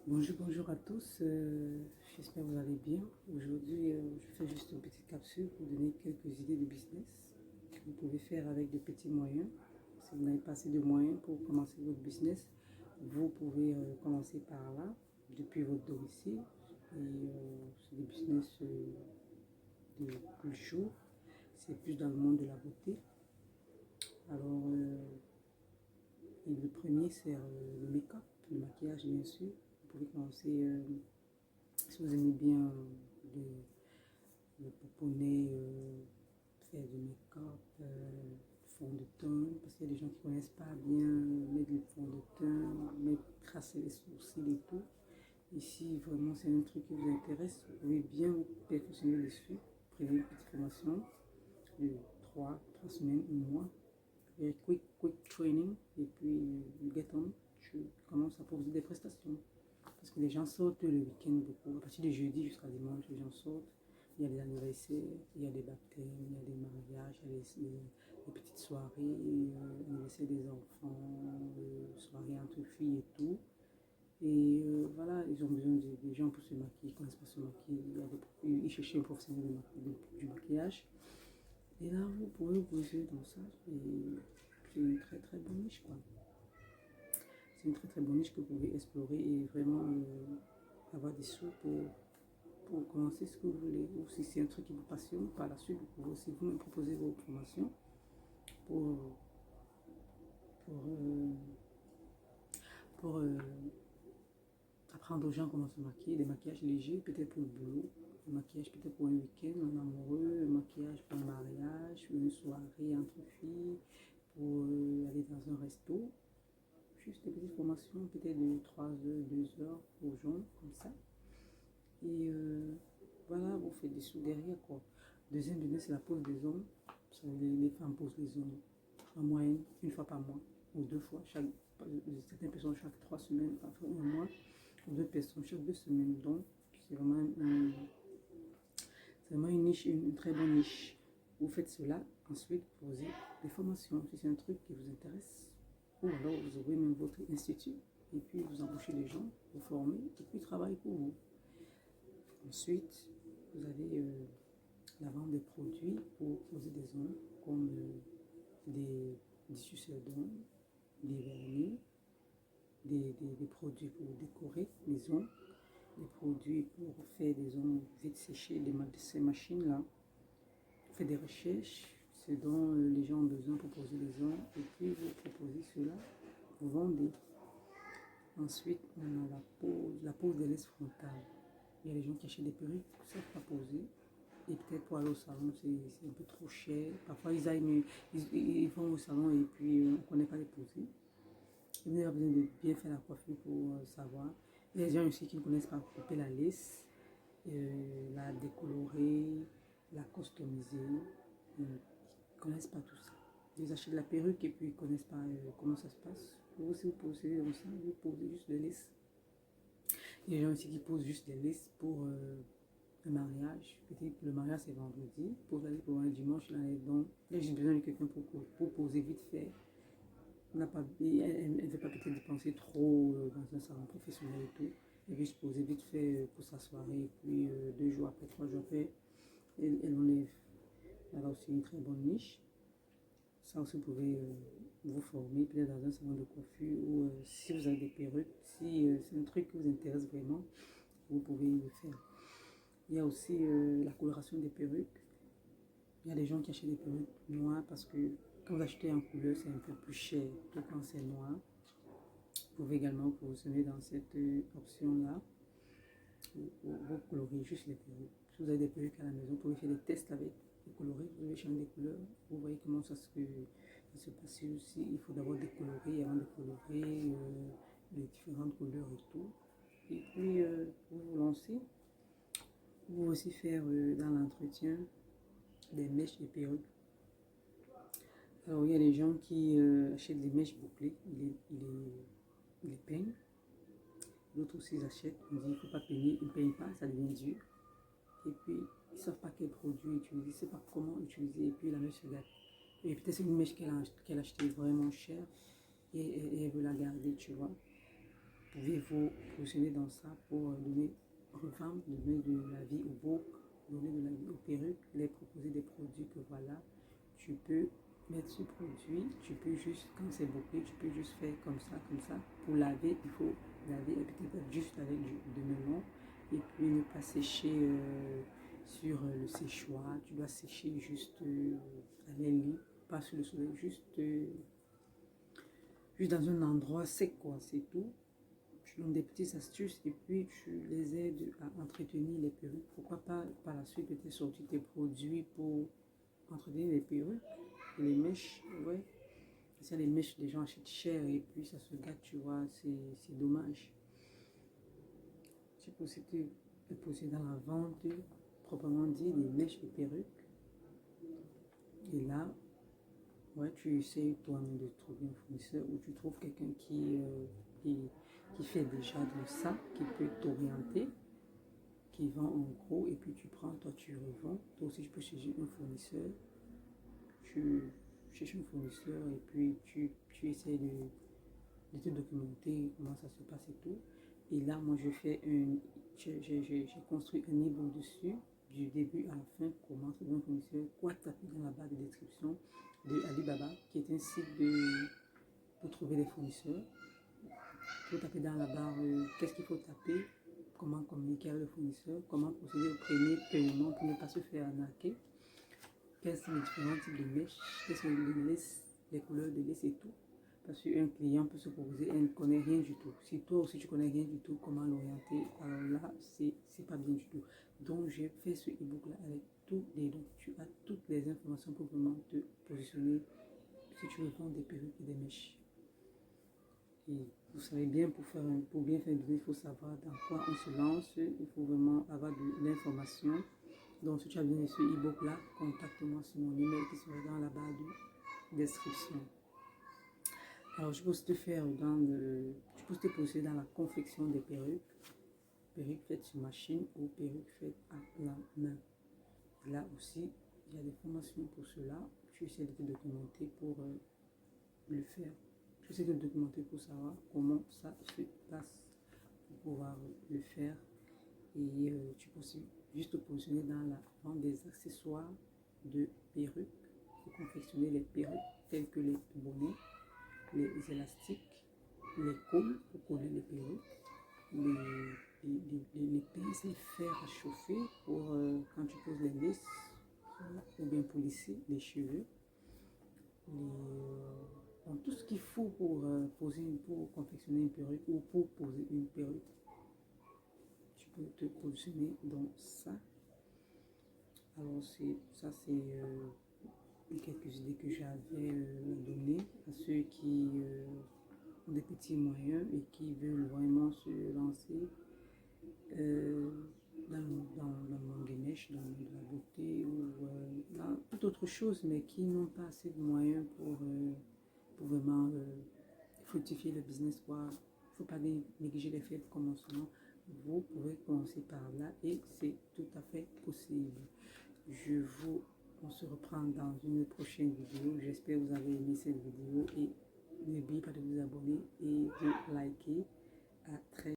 Bonjour à tous, j'espère que vous allez bien. Aujourd'hui, je fais juste une petite capsule pour donner quelques idées de business que vous pouvez faire avec de petits moyens. Si vous n'avez pas assez de moyens pour commencer votre business, vous pouvez commencer par là, depuis votre domicile. Et c'est des business de tous les jours, c'est plus dans le monde de la beauté. Alors, et le premier, c'est le make-up, le maquillage bien sûr. Vous pouvez commencer. Si vous aimez bien le pouponner, faire du make-up, fond de teint, parce qu'il y a des gens qui ne connaissent pas bien mettre du fond de teint, tracer les sourcils et tout. Ici, vraiment, c'est un truc qui vous intéresse. Vous pouvez bien vous perfectionner dessus. Prenez une petite formation de 3 semaines, un mois. Very quick training. Et puis, you get on. Tu commences à proposer des prestations. Parce que les gens sortent le week-end beaucoup. À partir de jeudi jusqu'à dimanche, les gens sortent. Il y a des anniversaires, il y a des baptêmes, il y a des mariages, il y a des petites soirées, anniversaire des enfants, soirées entre filles et tout. Et voilà, ils ont besoin des gens pour se maquiller, ils ne connaissent pas se maquiller. Ils cherchent un professionnel du maquillage. Et là, vous pouvez vous poser dans ça. Et c'est une très bonne niche, quoi. C'est une très bonne niche que vous pouvez explorer et vraiment avoir des sous pour commencer ce que vous voulez. Ou si c'est un truc qui vous passionne, par la suite, vous pouvez aussi vous me proposer vos formations pour, pour, euh, pour apprendre aux gens comment se maquiller, des maquillages légers, peut-être pour le boulot, un maquillage peut-être pour un week-end, un amoureux, un maquillage pour un mariage, une soirée entre filles, pour aller dans un resto. Juste des petites formations, peut-être de 3 heures, 2 heures aux gens, comme ça. Et voilà, vous faites des sous derrière, quoi. Deuxième business, c'est la pose des ongles. Les femmes posent les ongles en moyenne une fois par mois, ou 2 fois. Certaines personnes chaque 3 semaines, parfois un mois, ou 2 personnes chaque 2 semaines. Donc, c'est vraiment une niche, une très bonne niche. Vous faites cela, ensuite vous posez des formations. Si c'est un truc qui vous intéresse, ou alors vous ouvrez même votre institut, et puis vous embauchez les gens, vous formez, et puis ils travaillent pour vous. Ensuite, vous avez la vente des produits pour poser des ongles, comme des suceurs d'ongles, des vernis, des produits pour décorer les ongles, des produits pour faire des ongles vite séchés, ces machines-là. Faites des recherches, ce dont les gens ont besoin pour poser les ongles, et puis vous proposez cela, vous vendez. Ensuite, on a la pose de l'aise frontale. Il y a des gens qui achètent des perruques, qui ne savent pas poser. Et peut-être pour aller au salon, c'est un peu trop cher. Parfois, ils vont au salon et puis on ne connaît pas les poser. Vous avez besoin de bien faire la coiffure pour savoir. Il y a des gens aussi qui ne connaissent pas couper la lace, la décolorer, la customiser. Ils ne connaissent pas tout ça. Ils achètent la perruque et puis ils ne connaissent pas comment ça se passe. Vous, si vous posez comme ça, vous posez juste de lace. Il y a des gens aussi qui posent juste des laces pour le mariage. Peut-être que le mariage c'est vendredi. Pour aller pour un dimanche, là, donc j'ai besoin de quelqu'un pour poser vite fait. Elle ne veut pas peut-être dépenser trop dans un salon professionnel et tout. Elle veut se poser vite fait pour sa soirée. Et puis 2 jours après, 3 jours après, elle enlève. Elle a aussi une très bonne niche. Ça aussi, vous pouvez vous former peut-être dans un salon de coiffure ou si vous avez des perruques, si c'est un truc qui vous intéresse vraiment, vous pouvez le faire. Il y a aussi la coloration des perruques. Il y a des gens qui achètent des perruques noires parce que quand vous achetez en couleur, c'est un peu plus cher que quand c'est noir. Vous pouvez également vous positionner dans cette option-là. Vous colorez juste les perruques. Si vous avez des perruques à la maison, vous pouvez faire des tests avec les colorés. Vous pouvez changer des couleurs. Vous voyez comment ça se passe aussi. Il faut d'abord décolorer avant de colorer les différentes couleurs et tout. Et puis, vous vous lancez. Vous pouvez aussi faire dans l'entretien des mèches et perruques. Alors, il y a des gens qui achètent des mèches bouclées. Ils les peignent. D'autres aussi ils achètent. On dit il ne faut pas peigner. Ils ne peignent pas, ça devient dur. Et puis, ils ne savent pas quel produit utiliser, ils ne savent pas comment utiliser. Et puis, la mèche se gâte. Et peut-être c'est une mèche qu'elle a achetée vraiment chère et elle veut la garder, tu vois. pouvez vous positionner dans ça pour revendre, donner de la vie au beau, donner de la vie aux perruques, les proposer des produits que voilà, tu peux mettre ce produit, tu peux juste, quand c'est bouclé, tu peux juste faire comme ça. Pour laver, il faut laver et peut-être juste avec de melon et puis ne pas sécher sur le séchoir. Tu dois sécher juste à l'air libre, pas sur le soleil, juste dans un endroit sec, quoi, c'est tout. Tu donnes des petites astuces et puis tu les aides à entretenir les perruques. Pourquoi pas par la suite peut-être sortir tes produits pour entretenir les perruques et les mèches, ouais. C'est les mèches, les gens achètent cher et puis ça se gâte, tu vois, c'est dommage. Tu peux aussi te poser dans la vente, proprement dit, des mèches et perruques. Et là, ouais, tu essaies toi-même de trouver un fournisseur ou tu trouves quelqu'un qui fait déjà de ça, qui peut t'orienter, qui vend en gros, et puis tu prends, toi tu revends. Toi aussi, tu peux chercher un fournisseur. Tu cherches un fournisseur et puis tu essaies de te documenter comment ça se passe et tout. Et là, moi, j'ai construit un e-book dessus, du début à la fin, comment trouver un fournisseur, quoi taper dans la barre de description de Alibaba, qui est un site pour trouver des fournisseurs. Il faut taper dans la barre qu'est-ce qu'il faut taper, comment communiquer avec le fournisseur, comment procéder au premier paiement pour ne pas se faire arnaquer, quels sont les différents types de mèches, quelles sont les couleurs de laisse et tout. Parce qu'un client peut se proposer, elle ne connaît rien du tout. Si toi aussi tu connais rien du tout, comment l'orienter? Alors là, c'est pas bien du tout. Donc j'ai fait ce e-book là avec tous les dons. Tu as toutes les informations pour vraiment te positionner si tu veux vendre des perruques et des mèches. Et vous savez bien, pour bien faire un business, il faut savoir dans quoi on se lance. Il faut vraiment avoir de l'information. Donc si tu as besoin de ce e-book là, contacte-moi sur mon email qui sera dans la barre de description. Alors, je peux te poser dans la confection des perruques faites sur machine ou perruques faites à la main. Là aussi, il y a des formations pour cela. Tu essaies de te documenter pour le faire. Tu essaies de te documenter pour savoir comment ça se passe pour pouvoir le faire. Et tu peux aussi juste te positionner dans la vente des accessoires de perruques pour confectionner les perruques telles que les bonnets, les élastiques, les coules pour coller les perruques, les pinces, les fers à chauffer pour quand tu poses les lisses, ou bien pour lisser les cheveux, donc tout ce qu'il faut pour confectionner une perruque ou pour poser une perruque. Tu peux te positionner dans ça. Alors ça c'est quelques idées que j'avais données à ceux qui ont des petits moyens et qui veulent vraiment se lancer dans le monde des mèches, dans la beauté ou dans toute autre chose, mais qui n'ont pas assez de moyens pour vraiment fructifier le business. Il ne faut pas négliger les faits de commencement. Vous pouvez commencer par là et c'est tout à fait possible. On se reprend dans une prochaine vidéo. J'espère que vous avez aimé cette vidéo et n'oubliez pas de vous abonner et de liker. À très